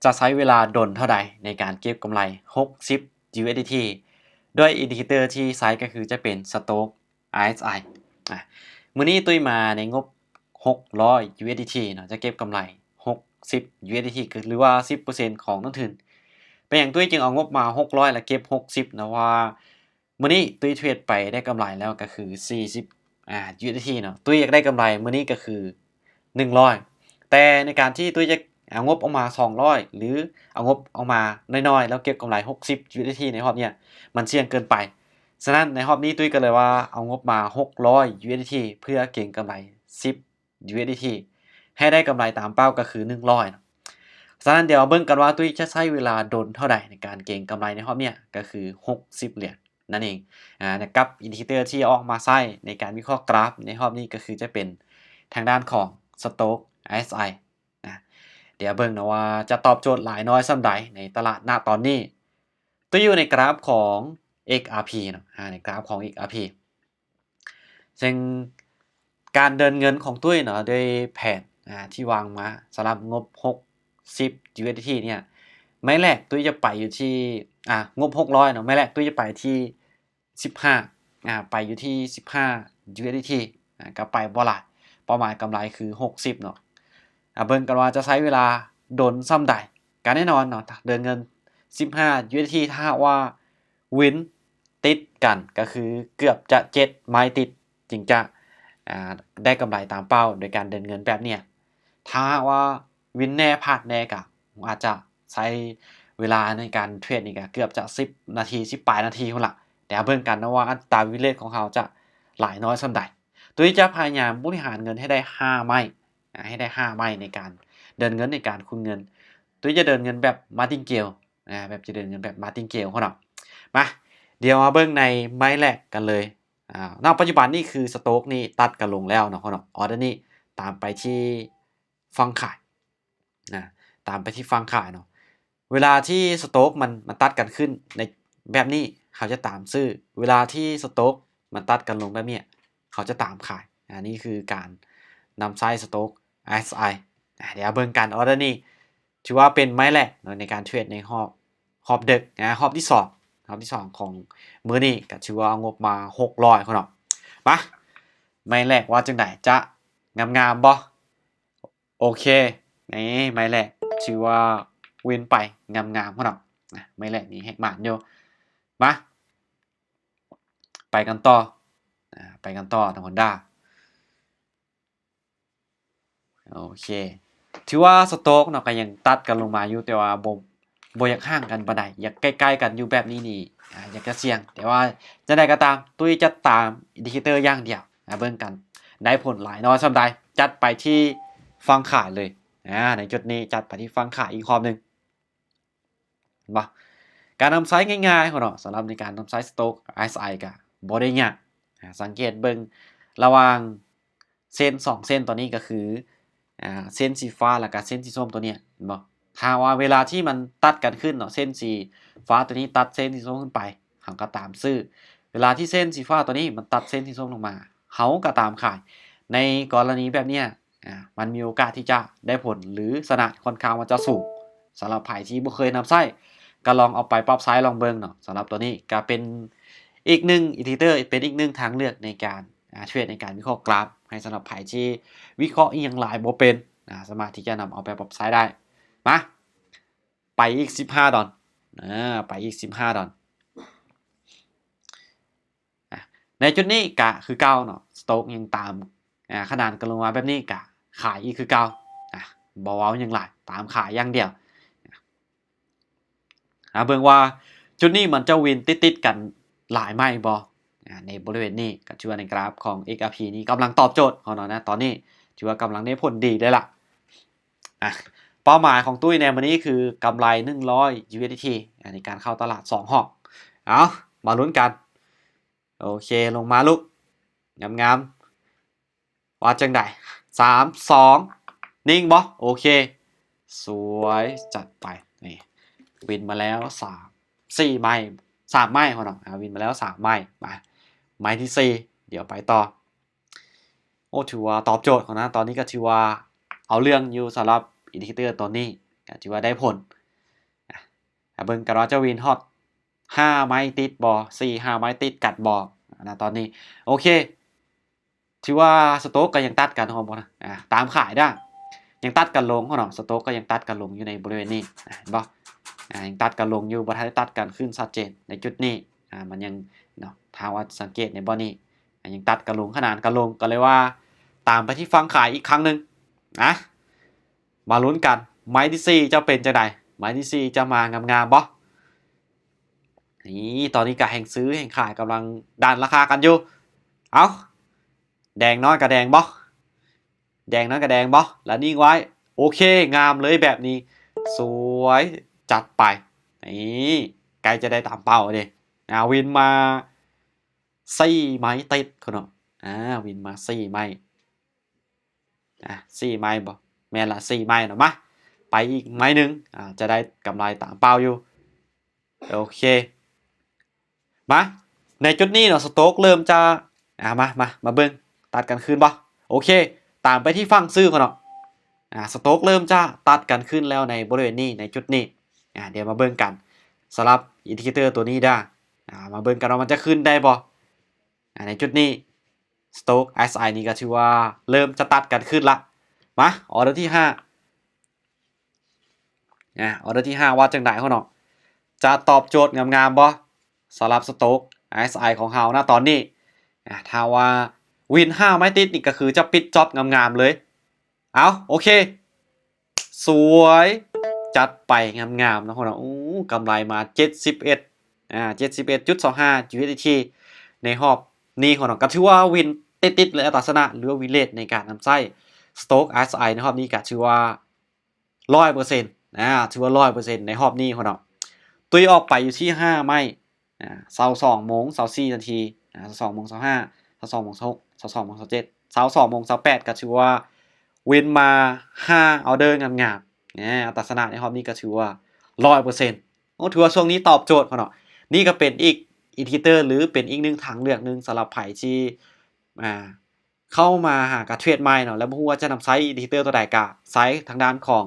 จะใช้เวลาดนเท่าใดในการเก็บกำไร60 USDT ด้วยอินดิเคเตอร์ที่ใช้ก็คือจะเป็น Stochs RSI มื้อนี้ตุ้ยมาในงบ600 USDT เนาะจะเก็บกำไร60 USDT หรือว่า 10% ของต้นทุนเป็นอย่างตุ้ยจึงเอางบมา600แล้วเก็บ60นะว่ามื้อนี้ตุ้ยเทรดไปได้กำไรแล้วก็คือ40 USDT เนาะตุ้ยอยากได้กำไรมื้อนี้ก็คือ100แต่ในการที่ตุ้ยจะเอางบออกมา200หรือเอางบออกมาน้อยๆแล้วเก็บกำไร60 USDT ในรอบเนี้ยมันเสี่ยงเกินไปฉะนั้นในรอบนี้ตุ้ยก็เลยว่าเอางบมา600 USDT เพื่อเก็งกำไร10 USDT ให้ได้กำไรตามเป้าก็คือ100เนาะฉะนั้นเดี๋ยวเบิ่งกันว่าตุ้ยจะใช้เวลาดนเท่าใดในการเก็งกำไรในรอบเนี้ยก็คือ60เหรียญนั่นเองกับอินดิเคเตอร์ที่ออกมาใช้ในการวิเคราะห์กราฟในรอบนี้ก็คือจะเป็นทางด้านของ Stochs RSI นะเดี๋ยวเบิ่งนะว่าจะตอบโจทย์หลายน้อยส่ำใดในตลาดณตอนนี้ตัวอยู่ในกราฟของ XRP เนาะในกราฟของ XRP ซึ่งการเดินเงินของตุ้ยเนาะด้วยแผนที่วางมาสำหรับงบ60 USDT เนี่ยไม่แรกตุ้ยจะไปอยู่ที่งบ600เนาะไม่แรกตุ้ยจะไปที่15ไปอยู่ที่15 USDT ก็ไปบ่หลายเป้าหมายกำไรคือ60เนาะเบิ่งกันว่าจะใช้เวลาโดนซ้ำใดการแน่นอนเนาะเดินเงิน15 USDT ถ้าว่าวินติดกันก็คือเกือบจะ7ไม้ติดจึงจะได้กำไรตามเป้าโดยการเดินเงินแบบเนี้ยถ้าว่าวินแน่พลาดแน่ก็อาจจะใช้เวลาในการเทรดนี่ก็เกือบจะ10นาที10ปลายนาทีพุ่นล่ะแต่เบิ่งกันนะว่าอัตราวินเรทของเขาจะหลายน้อยส่ำใดตัวนี้จะพยายามบริหารเงินให้ได้5ไม้ให้ได้5ไม้ในการเดินเงินในการคุมเงินตัวจะเดินเงินแบบมาร์ตินเกลแบบจะเดินเงินแบบมาร์ตินเกลเขาเนาะมาเดี๋ยวมาเบิ่งในไม้แรกกันเลยณปัจจุบันนี่คือสโต๊กนี่ตัดกันลงแล้วเนาะเขาเนาะออเดอร์นี่ตามไปที่ฟังขายตามไปที่ฟังขายเนาะเวลาที่สโต๊กมันตัดกันขึ้นในแบบนี้เขาจะตามซื้อเวลาที่สโต๊กมันตัดกันลงแบบนี้เขาจะตามขายนี่คือการนำไซส์สโต๊ก RSI เดี๋ยวเบิ่งกันออเดอร์นี่ถือว่าเป็นไม้แรกในการเทรดในรอบดึกรอบที่2ของมื้อนี้ก็ถือว่าเอางบมา600เขาเนาะมาไม้แรกว่าจังได๋จะงามๆบ่โอเคนี่ไม้แรกชื่อว่าวินไปงามๆเขาเนาะไม้แรกนี่แฮกมานอยู่มาไปกันต่อทาง Honda โอเคถือว่าสโต๊กเนาะก็ยังตัดกันลงมาอยู่แต่ว่าบ่อยากห่างกันปานใดอยากใกล้ๆกันอยู่แบบนี้นี่อยากจะเสี่ยงแต่ว่าจังได๋ก็ตามตุ้ยจะตามอินดิเคเตอร์อย่างเดียวเบิ่งกันได้ผลหลายน้อยส่ำใดจัดไปที่ฟังขายเลยในจุดนี้จัดไปที่ฟังขายอีกรอบนึงบ่การนำไซส์ง่ายๆเนาะสำหรับในการนำไซส์สโต๊ก RSI ก็บ่ได้ยากสังเกตเบิ่งระหว่างเส้น2เส้นตัวนี้ก็คือเส้นสีฟ้าแล้วก็เส้นสีส้มตัวเนี้ยเห็นบ่ถ้าว่าเวลาที่มันตัดกันขึ้นเนาะเส้นสีฟ้าตัวนี้ตัดเส้นสีส้มขึ้นไปเขาก็ตามซื้อเวลาที่เส้นสีฟ้าตัวนี้มันตัดเส้นสีส้มลงมาเขาก็ตามขายในกรณีแบบเนี้ยมันมีโอกาสที่จะได้ผลหรือสนะค่อนข้างว่าจะสูงสำหรับไผที่บ่เคยนำใช้ก็ลองเอาไปปรับใช้ลองเบิ่งเนาะสำหรับตัวนี้ก็เป็นอีก1อินดิเคเตอร์เป็นอีก1ทางเลือกในการเทรดในการวิเคราะห์กราฟให้สำหรับไผที่วิเคราะห์อีหยังหลายบ่เป็นสามารถที่จะนำเอาไปปรับใช้ได้มาไปอีก15ดอลไปอีก15ดอลในจุดนี้ก็คือเก่าเนาะสโต๊กยังตามขนาดกันลงมาแบบนี้ก็ขายอีกคือเก่าบ่เว้าหยังหลายตามขายอย่างเดียวเบิ่งว่าจุดนี้มันจะวินติดๆกันหลายไหมบ่ในบริเวณนี้ก็ถือว่าในกราฟของ XRP นี้กำลังตอบโจทย์เขาเนาะนะตอนนี้ถือว่ากำลังได้ผลดีเลยล่ะเป้าหมายของตุ้ยในวันนี้คือกำไร100 USDT ในการเข้าตลาด2รอบเอามาลุ้นกันโอเคลงมาลูกงามๆว่าจังได๋3 2นิ่งบ่โอเคสวยจัดไปนี่วินมาแล้ว3 4ไม้3ไม้เขาเนาะวินมาแล้ว3ไม้มาไม้ที่4เดี๋ยวไปต่อโอ้ถือว่าตอบโจทย์เขานะตอนนี้ก็ถือว่าเอาเรื่องอยู่สำหรับอินดิเคเตอร์ตัวนี้ ก็ถือว่าได้ผลเบิ่งกันว่าจะวินฮอต5 ไม้ติดบอ4-5 ไม้ติดกัดบอนะตอนนี้โอเคถือว่าสโต๊กก็ยังตัดกันของบ่นะตามขายได้ยังตัดกันลงเขาเนาะสโต๊กก็ยังตัดกันลงอยู่ในบริเวณนี้เห็นบ่ยังตัดกันลงอยู่บ่ทันได้ตัดกันขึ้นชัดเจนในจุดนี้มันยังเนาะถ้าว่าสังเกตในบ่นี้ยังตัดกันลงขนาดกันลงก็เลยว่าตามไปที่ฟังขายอีกครั้งนึงนะมาลุ้นกันไม้ที่4จะเป็นจังไดไม้ที่4จะมางามๆบ่นี่ตอนนี้ก็แห่งซื้อแห่งขายกำลังดันราคากันอยู่เอาแดงน้อยกับแดงบ่แดงน้อยกับแดงบ่แล้วนิ่งไว้โอเคงามเลยแบบนี้สวยจัดไปนี่ใกล้จะได้ตามเป้าเลยวินมา4 ไม้ติดคนเนาะวินมา4 ไม้4 ไม้บ่แม่นละ4 ไม้เนาะมาไปอีกไม้หนึ่งจะได้กำไรตามเป้าอยู่โอเคมาในจุดนี้เนาะสโต๊กเริ่มจะมาเบิ่งตัดกันขึ้นบ่โอเคตามไปที่ฝั่งซื้อก่อนเนาะสโต๊กเริ่มจะตัดกันขึ้นแล้วในบริเวณนี้ในจุดนี้เดี๋ยวมาเบิ่งกันสำหรับอินดิเคเตอร์ตัวนี้ได้มาเบิ่งกันว่ามันจะขึ้นได้บ่ในจุดนี้สโต๊ก SI นี่ก็ถือว่าเริ่มจะตัดกันขึ้นละมาออเดอร์ที่5ออเดอร์ที่5ว่าจังได๋เฮาเนาะจะตอบโจทย์งามๆบ่สำหรับสโต๊ก SI ของเฮานะตอนนี้ถ้าว่าวิน5 ไม้ติดนี่ก็คือจะปิดจ็อบงามๆเลยเอาโอเคสวยจัดไปงามๆนะคนนะกำไรมา71.25 USDT ในรอบนี้คนนะก็ถือว่าวินติดๆเลยอัตราชนะหรือว่าวินเลทในการนำไส้สโต๊ก SI ในรอบนี้ก็ถือว่า 100%ถือว่า 100% ในรอบนี้คนนะตุยออกไปอยู่ที่5 ไม้22 โมง 24 นาที22 โมง 25 22 โมง 26 22 โมง 27 22 โมง 28ก็ถือว่าวินมา5ออเดอร์งามๆอัตราชนะในรอบนี้ก็ถือว่า 100% ถือว่าช่วงนี้ตอบโจทย์เขาเนาะนี่ก็เป็นอีกอินดิเคเตอร์หรือเป็นอีกหนึ่งทางเลือกหนึ่งสำหรับไผที่เข้ามาหาการเทรดใหม่เนาะแล้วบ่ฮู้ว่าจะนำไซส์อินดิเคเตอร์ตัวใดก็ไซส์ทางด้านของ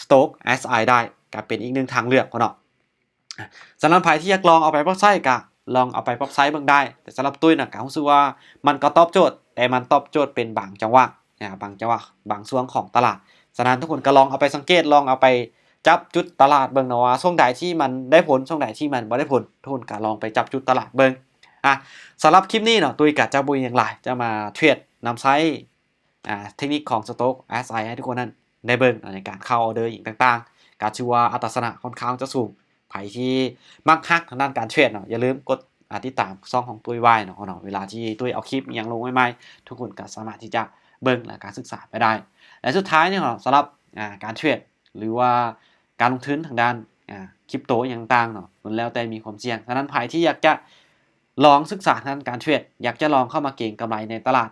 Stock SI ได้ก็เป็นอีกหนึ่งทางเลือกเขาเนาะสำหรับไผที่อยากลองเอาไปปรับใช้ก็ลองเอาไปปรับใช้เบิ่งได้แต่สำหรับตุ้ยน่ะก็รู้สึกว่ามันก็ตอบโจทย์แต่มันตอบโจทย์เป็นบางจังหวะบางจังหวะบางช่วงของตลาดฉะนั้นทุกคนก็ลองเอาไปสังเกตลองเอาไปจับจุดตลาดเบิ่งนะว่าช่วงใดที่มันได้ผลช่วงใดที่มันบ่ได้ผลทุกคนก็ลองไปจับจุดตลาดเบิ่งสำหรับคลิปนี้เนาะตุ้ยก็จะบ่อย่างไรจะมาเทรดนำใช้เทคนิคของ Stock SI ให้ทุกคนนั้นได้เบิ่งในการเข้าออเดอร์อย่างต่างๆก็ชื่อว่าอัตราชนะค่อนข้างจะสูงไผที่มักฮักทางด้านการเทรดเนาะอย่าลืมกดติดตามช่องของตุ้ยไว้เนาะเวลาที่ตุ้ยเอาคลิปอย่างลงใหม่ๆทุกคนก็สามารถที่จะเบิ่งและการศึกษาไปได้และสุดท้ายเนี่ยสำหรับการเทรดหรือว่าการลงทุนทางด้านคริปโตอย่างต่างเนาะมันแล้วแต่มีความเสี่ยงฉะนั้นใครที่อยากจะลองศึกษาทางด้านการเทรดอยากจะลองเข้ามาเก็งกำไรในตลาด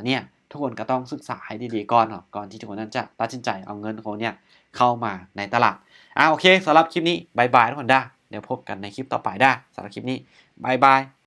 เนี่ยทุกคนก็ต้องศึกษาให้ดีๆก่อนเนาะก่อนที่ทุกคนนั้นจะตัดสินใจเอาเงินของเนี่ยเข้ามาในตลาดโอเคสำหรับคลิปนี้บายบายทุกคนได้เดี๋ยวพบกันในคลิปต่อไปได้สำหรับคลิปนี้บายบาย